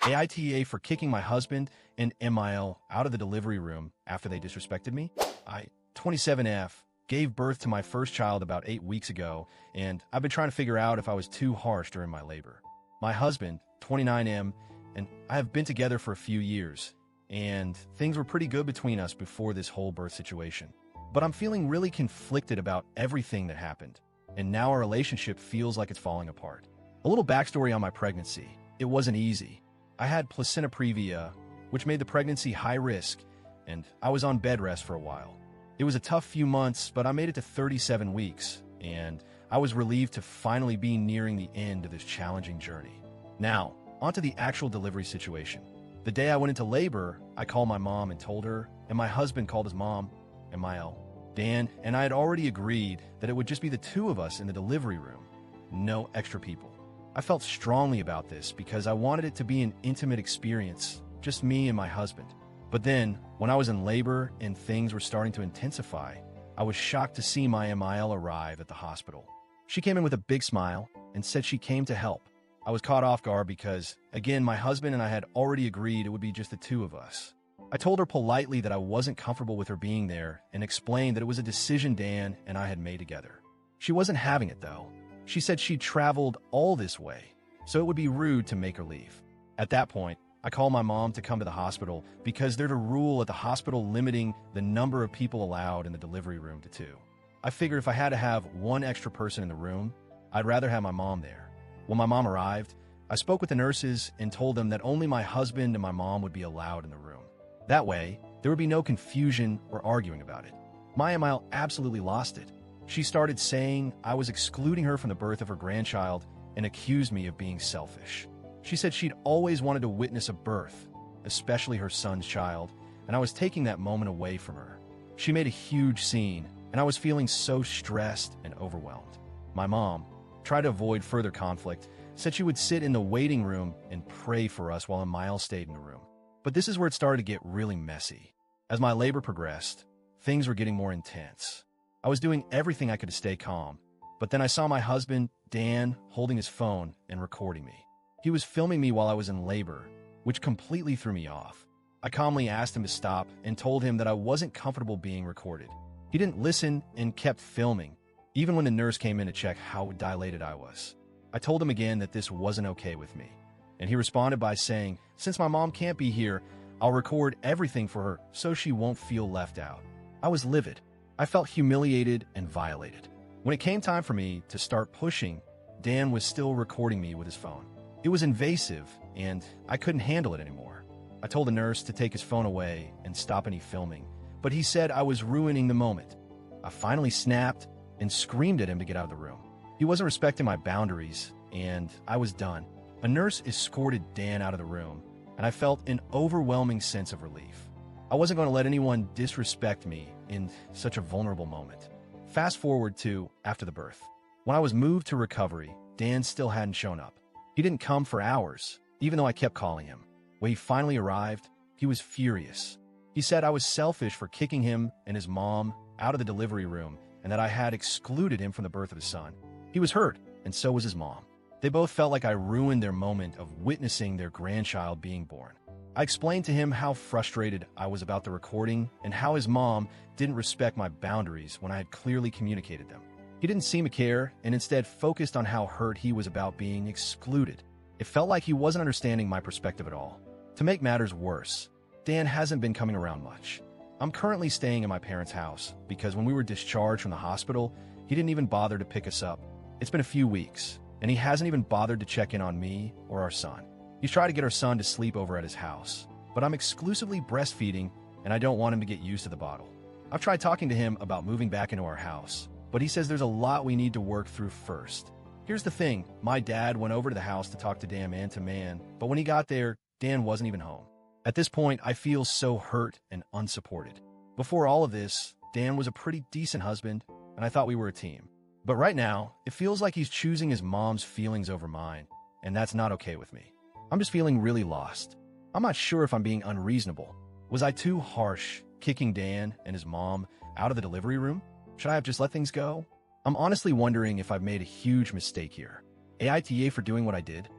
AITA for kicking my husband and MIL out of the delivery room after they disrespected me. I, 27F, gave birth to my first child about 8 weeks ago, and I've been trying to figure out if I was too harsh during my labor. My husband, 29M, and I have been together for a few years, and things were pretty good between us before this whole birth situation. But I'm feeling really conflicted about everything that happened, and now our relationship feels like it's falling apart. A little backstory on my pregnancy. It wasn't easy. I had placenta previa, which made the pregnancy high risk, and I was on bed rest for a while. It was a tough few months, but I made it to 37 weeks, and I was relieved to finally be nearing the end of this challenging journey. Now, onto the actual delivery situation. The day I went into labor, I called my mom and told her, and my husband called his mom, MIL, Dan, and I had already agreed that it would just be the two of us in the delivery room, no extra people. I felt strongly about this because I wanted it to be an intimate experience, just me and my husband. But then, when I was in labor and things were starting to intensify, I was shocked to see my MIL arrive at the hospital. She came in with a big smile and said she came to help. I was caught off guard because, again, my husband and I had already agreed it would be just the two of us. I told her politely that I wasn't comfortable with her being there and explained that it was a decision Dan and I had made together. She wasn't having it, though. She said she'd traveled all this way, so it would be rude to make her leave. At that point, I called my mom to come to the hospital because there's a rule at the hospital limiting the number of people allowed in the delivery room to 2. I figured if I had to have one extra person in the room, I'd rather have my mom there. When my mom arrived, I spoke with the nurses and told them that only my husband and my mom would be allowed in the room. That way, there would be no confusion or arguing about it. My MIL absolutely lost it. She started saying I was excluding her from the birth of her grandchild and accused me of being selfish. She said she'd always wanted to witness a birth, especially her son's child, and I was taking that moment away from her. She made a huge scene, and I was feeling so stressed and overwhelmed. My mom, tried to avoid further conflict, said she would sit in the waiting room and pray for us while MIL stayed in the room. But this is where it started to get really messy. As my labor progressed, things were getting more intense. I was doing everything I could to stay calm, but then I saw my husband, Dan, holding his phone and recording me. He was filming me while I was in labor, which completely threw me off. I calmly asked him to stop and told him that I wasn't comfortable being recorded. He didn't listen and kept filming, even when the nurse came in to check how dilated I was. I told him again that this wasn't okay with me, and he responded by saying, "Since my mom can't be here, I'll record everything for her so she won't feel left out." I was livid. I felt humiliated and violated. When it came time for me to start pushing, Dan was still recording me with his phone. It was invasive, and I couldn't handle it anymore. I told the nurse to take his phone away and stop any filming, but he said I was ruining the moment. I finally snapped and screamed at him to get out of the room. He wasn't respecting my boundaries, and I was done. A nurse escorted Dan out of the room, and I felt an overwhelming sense of relief. I wasn't going to let anyone disrespect me in such a vulnerable moment. Fast forward to after the birth. When I was moved to recovery, Dan still hadn't shown up. He didn't come for hours, even though I kept calling him. When he finally arrived, he was furious. He said I was selfish for kicking him and his mom out of the delivery room and that I had excluded him from the birth of his son. He was hurt, and so was his mom. They both felt like I ruined their moment of witnessing their grandchild being born. I explained to him how frustrated I was about the recording and how his mom didn't respect my boundaries when I had clearly communicated them. He didn't seem to care and instead focused on how hurt he was about being excluded. It felt like he wasn't understanding my perspective at all. To make matters worse, Dan hasn't been coming around much. I'm currently staying in my parents' house because when we were discharged from the hospital, he didn't even bother to pick us up. It's been a few weeks, and he hasn't even bothered to check in on me or our son. He's tried to get our son to sleep over at his house, but I'm exclusively breastfeeding and I don't want him to get used to the bottle. I've tried talking to him about moving back into our house, but he says there's a lot we need to work through first. Here's the thing, my dad went over to the house to talk to Dan man to man, but when he got there, Dan wasn't even home. At this point, I feel so hurt and unsupported. Before all of this, Dan was a pretty decent husband, and I thought we were a team. But right now, it feels like he's choosing his mom's feelings over mine, and that's not okay with me. I'm just feeling really lost. I'm not sure if I'm being unreasonable. Was I too harsh, kicking Dan and his mom out of the delivery room? Should I have just let things go? I'm honestly wondering if I've made a huge mistake here. AITA for doing what I did.